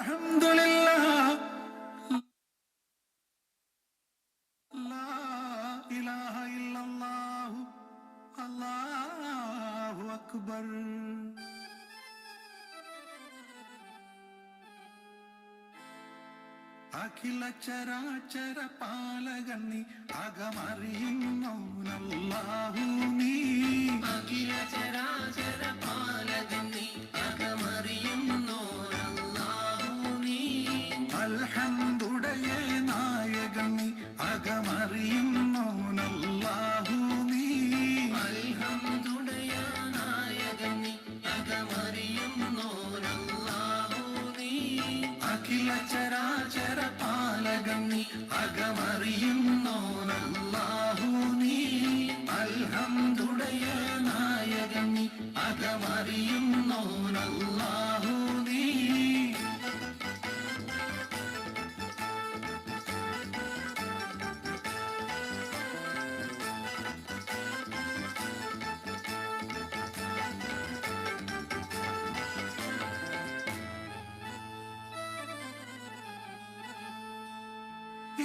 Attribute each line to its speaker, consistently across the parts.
Speaker 1: അൽഹംദുലില്ലാഹ് ലാ ഇലാഹ ഇല്ലല്ലാഹു അല്ലാഹു അക്ബർ. അഖില ചരാചര പാലകൻ നീ, അകമറിയുന്നവനല്ലാഹു നീ.
Speaker 2: അഖില ചരാചര പാലകൻ നീ, അകമറിയുന്നോരല്ലാഹു നീ.
Speaker 1: അൽഹംദുടയ നായകൻ നീ, അകമറിയുന്നവനല്ലാഹു നീ.
Speaker 2: അൽഹംദുടയ നായകൻ നീ, അകമറിയുന്നോരല്ലാഹു നീ.
Speaker 1: അഖില ചരാചര പാലകൻ നീ, അകമറിയുന്നോനല്ലാഹു നീ.
Speaker 2: അൽഹംദുടയ നായകൻ നീ, അകമറിയുന്നോരല്ലാഹു നീ.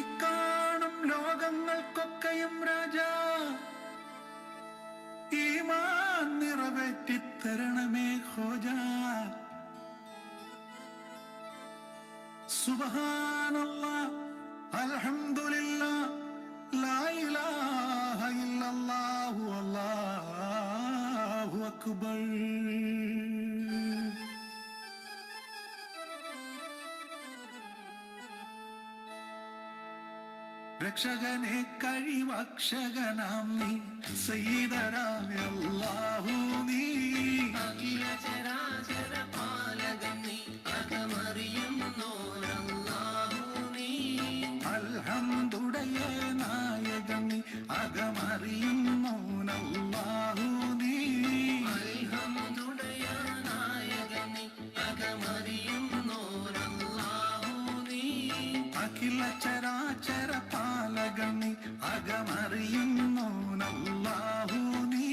Speaker 1: ഇക്കാണും ലോകങ്ങൾക്കൊക്കെയും രാജാ, ഈമാൻ നിറവേറ്റിത്തരണമേ ഖോജാ. സുബ്ഹാനല്ലാഹ് അൽഹംദുലില്ലാഹ് ലാ ഇലാഹ ഇല്ലല്ലാഹു അല്ലാഹു അക്ബർ. രക്ഷകനെ കഴിവക്ഷകനാം നീ, സയ്യിദനായ അല്ലാഹു നീ.
Speaker 2: അഖില ചരാചര പാലകൻ നീ, അകമറിയുന്നോരല്ലാഹു നീ.
Speaker 1: അൽഹംദുടയ നായകൻ നീ, അകമറിയുന്നോനല്ലാഹു നീ.
Speaker 2: അൽഹംദുടയ നായകൻ നീ, അകമറിയുന്നോരല്ലാഹു നീ.
Speaker 1: അഖില ചരാചര പാലകൻ നീ, അകമറിയുന്നോനല്ലാഹു നീ.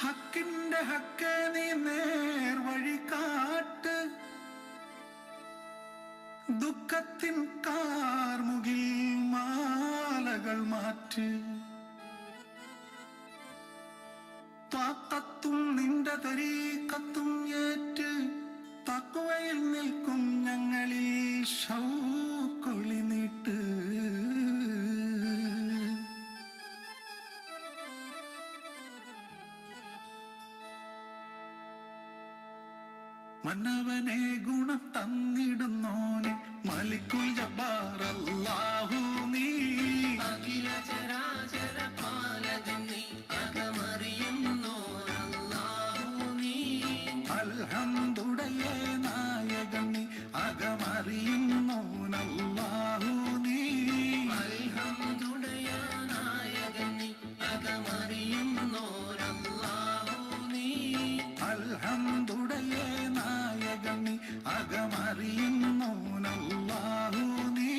Speaker 1: ഹക്കിന്റെ ഹക്ക് നീ നേർ വഴി കാട്ട്, ദുഃഖത്തിൻ കാർമുകിൽ മാലകൾ മാറ്റ്. താക്കത്തും നിന്റെ തരീക്കത്തും ഏറ്റ്, തഖ്വയിൽ നിൽക്കും ഞങ്ങളിൽ ശൗക്കൊളി നീട്ട്. മന്നവനെ ഗുണം തന്നിടുന്നോനെ, മലിക്കുൽ ജബ്ബാർ അല്ലാഹു നീ.
Speaker 2: അഖില ചരാചര പാലകൻ നീ, അകമറിയുന്നോരല്ലാഹു നീ.
Speaker 1: അൽഹംദുടയ നായകൻ നീ, അകമറിയുന്നോനല്ലാഹു നീ.
Speaker 2: അൽഹംദുടയ നായകൻ നീ, അകമറിയുന്നോരല്ലാഹു നീ.
Speaker 1: അൽഹംദുടയ നായകൻ നീ, അകമറിയുന്നോനല്ലാഹു നീ.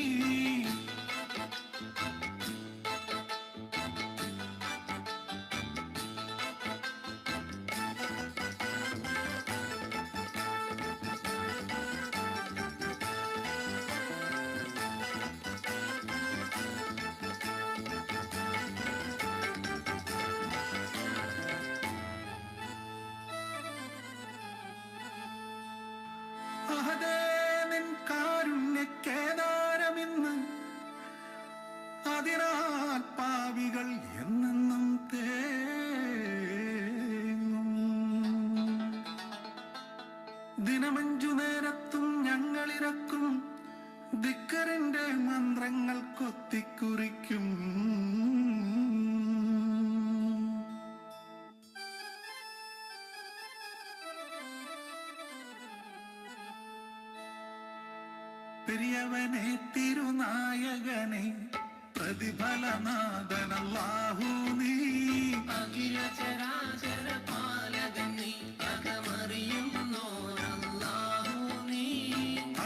Speaker 1: അഹദേ നിൻ കാരുണ്യക്കേദാരമിന്ന്, അതിനാൽ പാപികൾ എന്നെന്നും തേങ്ങും. ദിനമഞ്ചു നേരത്തും ഞങ്ങളിരക്കും, ദിക്റിന്റെ മന്ത്രങ്ങൾ കൊത്തിക്കുറിക്കും. പെരിയവനെ തിരുനായകൻ നായകനെ പ്രതിഫലനാഥനല്ലാഹു നീ
Speaker 2: അഖില ചരാചര പാലകൻ നീ അകമറിയുന്നോരല്ലാഹു നീ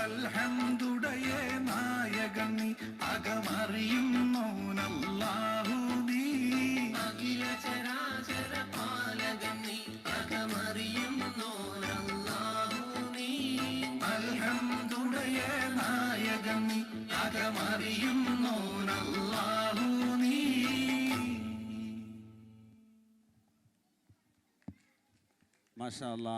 Speaker 1: അൽഹംദുടയേ നായകൻ നീ അകമറിയുന്നോനല്ലാഹു നീ
Speaker 2: അഖില ചരാചര പാലകൻ നീ അകമറിയുന്നോരല്ലാഹു നീ
Speaker 1: അൽഹംദുടയേ നായകൻ നീ അകമറിയുന്നോനല്ലാഹു നീ.
Speaker 3: മാഷാ അല്ലാ.